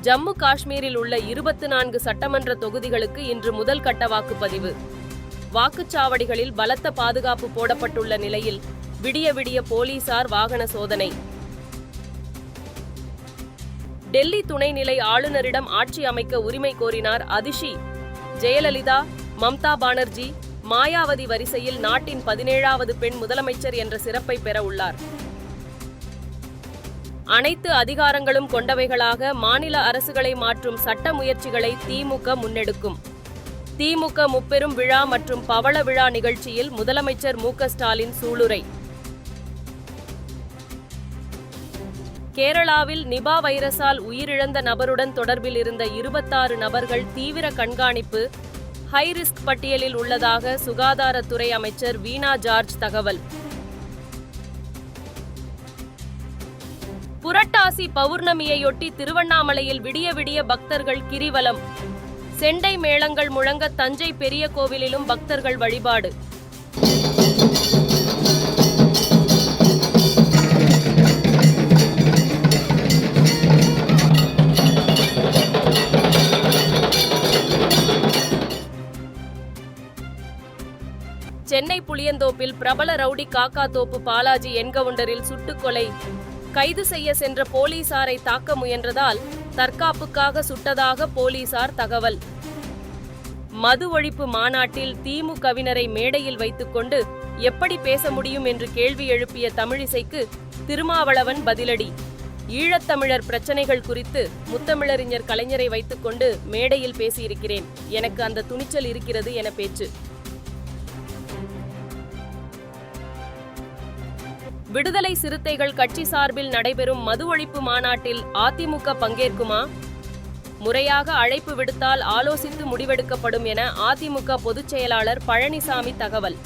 ஜம்மு காஷ்மீரில் உள்ள 24 சட்டமன்ற தொகுதிகளுக்கு இன்று முதல் கட்ட வாக்குப்பதிவு. வாக்குச்சாவடிகளில் பலத்த பாதுகாப்பு போடப்பட்டுள்ள நிலையில் விடிய விடிய போலீசார் வாகன சோதனை. டெல்லி துணைநிலை ஆளுநரிடம் ஆட்சி அமைக்க உரிமை கோரினார் அதிஷி. ஜெயலலிதா, மம்தா பானர்ஜி, மாயாவதி வரிசையில் நாட்டின் 17வது பெண் முதலமைச்சர் என்ற சிறப்பை பெற உள்ளார். அனைத்து அதிகாரங்களும் கொண்டவைகளாக மாநில அரசுகளை மாற்றும் சட்ட முயற்சிகளை திமுக முன்னெடுக்கும். திமுக முப்பெரும் விழா மற்றும் பவள விழா நிகழ்ச்சியில் முதலமைச்சர் மு.க.ஸ்டாலின் சூளுரை. கேரளாவில் நிபா வைரஸால் உயிரிழந்த நபருடன் தொடர்பில் இருந்த 26 நபர்கள் தீவிர கண்காணிப்பு, ஹை ரிஸ்க் பட்டியலில் உள்ளதாக சுகாதாரத்துறை அமைச்சர் வீணா ஜார்ஜ் தகவல். புரட்டாசி பௌர்ணமியையொட்டி திருவண்ணாமலையில் விடிய விடிய பக்தர்கள் கிரிவலம். செண்டை மேளங்கள் முழங்க தஞ்சை பெரிய கோவிலிலும் பக்தர்கள் வழிபாடு. சென்னை புளியந்தோப்பில் பிரபல ரவுடி காக்காத்தோப்பு பாலாஜி என்கவுண்டரில் சுட்டுக்கொலை. கைது செய்ய சென்ற போலீசாரை தாக்க முயன்றதால் தற்காப்புக்காக சுட்டதாக போலீசார் தகவல். மது ஒழிப்பு மாநாட்டில் திமுகவினரை மேடையில் வைத்துக்கொண்டு எப்படி பேச முடியும் என்று கேள்வி எழுப்பிய தமிழிசைக்கு திருமாவளவன் பதிலடி. ஈழத்தமிழர் பிரச்சனைகள் குறித்து முத்தமிழறிஞர் கலைஞரை வைத்துக்கொண்டு மேடையில் பேசியிருக்கிறேன், எனக்கு அந்த துணிச்சல் இருக்கிறது என பேச்சு. விடுதலை சிறுத்தைகள் கட்சி சார்பில் நடைபெறும் மது ஒழிப்பு மாநாட்டில் அதிமுக பங்கேற்குமா? முறையாக அழைப்பு விடுத்தால் ஆலோசித்து முடிவெடுக்கப்படும் என அதிமுக பொதுச் செயலாளர் பழனிசாமி தகவல்.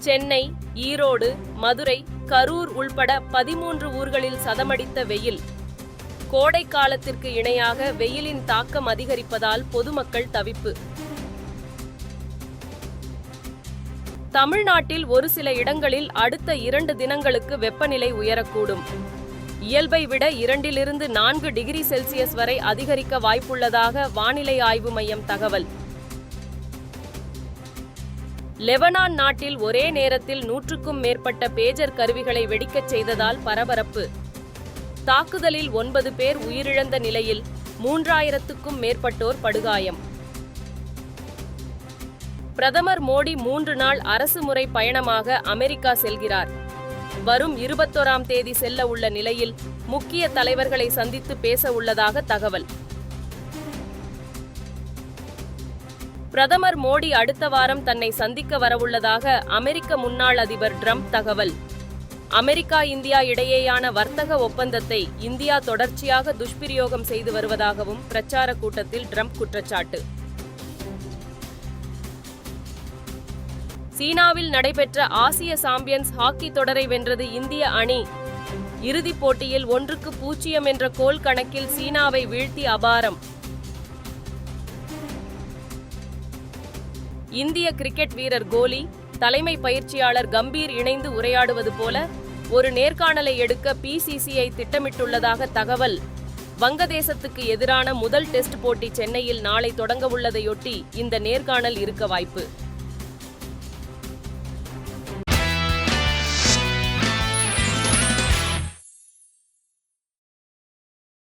சென்னை, ஈரோடு, மதுரை, கரூர் உள்பட 13 ஊர்களில் சதமடித்த வெயில். கோடை காலத்திற்கு இணையாக வெயிலின் தாக்கம் அதிகரிப்பதால் பொதுமக்கள் தவிப்பு. தமிழ்நாட்டில் ஒரு சில இடங்களில் அடுத்த 2 தினங்களுக்கு வெப்பநிலை உயரக்கூடும். இயல்பை விட 2 to 4 டிகிரி செல்சியஸ் வரை அதிகரிக்க வாய்ப்புள்ளதாக வானிலை ஆய்வு மையம் தகவல். லெபனான் நாட்டில் ஒரே நேரத்தில் 100க்கும் மேற்பட்ட பேஜர் கருவிகளை வெடிக்கச் செய்ததால் பரபரப்பு. தாக்குதலில் 9 பேர் உயிரிழந்த நிலையில் 3000க்கும் மேற்பட்டோர் படுகாயம். பிரதமர் மோடி 3 நாள் அரசுமுறை பயணமாக அமெரிக்கா செல்கிறார். வரும் 21ஆம் தேதி செல்ல உள்ள நிலையில் முக்கிய தலைவர்களை சந்தித்து பேச உள்ளதாக தகவல். பிரதமர் மோடி அடுத்த வாரம் தன்னை சந்திக்க வரவுள்ளதாக அமெரிக்க முன்னாள் அதிபர் டிரம்ப் தகவல். அமெரிக்கா இந்தியா இடையேயான வர்த்தக ஒப்பந்தத்தை இந்தியா தொடர்ச்சியாக துஷ்பிரயோகம் செய்து வருவதாகவும் பிரச்சார கூட்டத்தில் டிரம்ப் குற்றச்சாட்டு. சீனாவில் நடைபெற்ற ஆசிய சாம்பியன்ஸ் ஹாக்கி தொடரை வென்றது இந்திய அணி. இறுதிப் போட்டியில் 1-0 என்ற கோல் கணக்கில் சீனாவை வீழ்த்தி அபாரம். இந்திய கிரிக்கெட் வீரர் கோலி, தலைமை பயிற்சியாளர் கம்பீர் இணைந்து உரையாடுவது போல ஒரு நேர்காணலை எடுக்க PCCI திட்டமிட்டுள்ளதாக தகவல். வங்கதேசத்துக்கு எதிரான முதல் டெஸ்ட் போட்டி சென்னையில் நாளை தொடங்கவுள்ளதையொட்டி இந்த நேர்காணல் இருக்க வாய்ப்பு.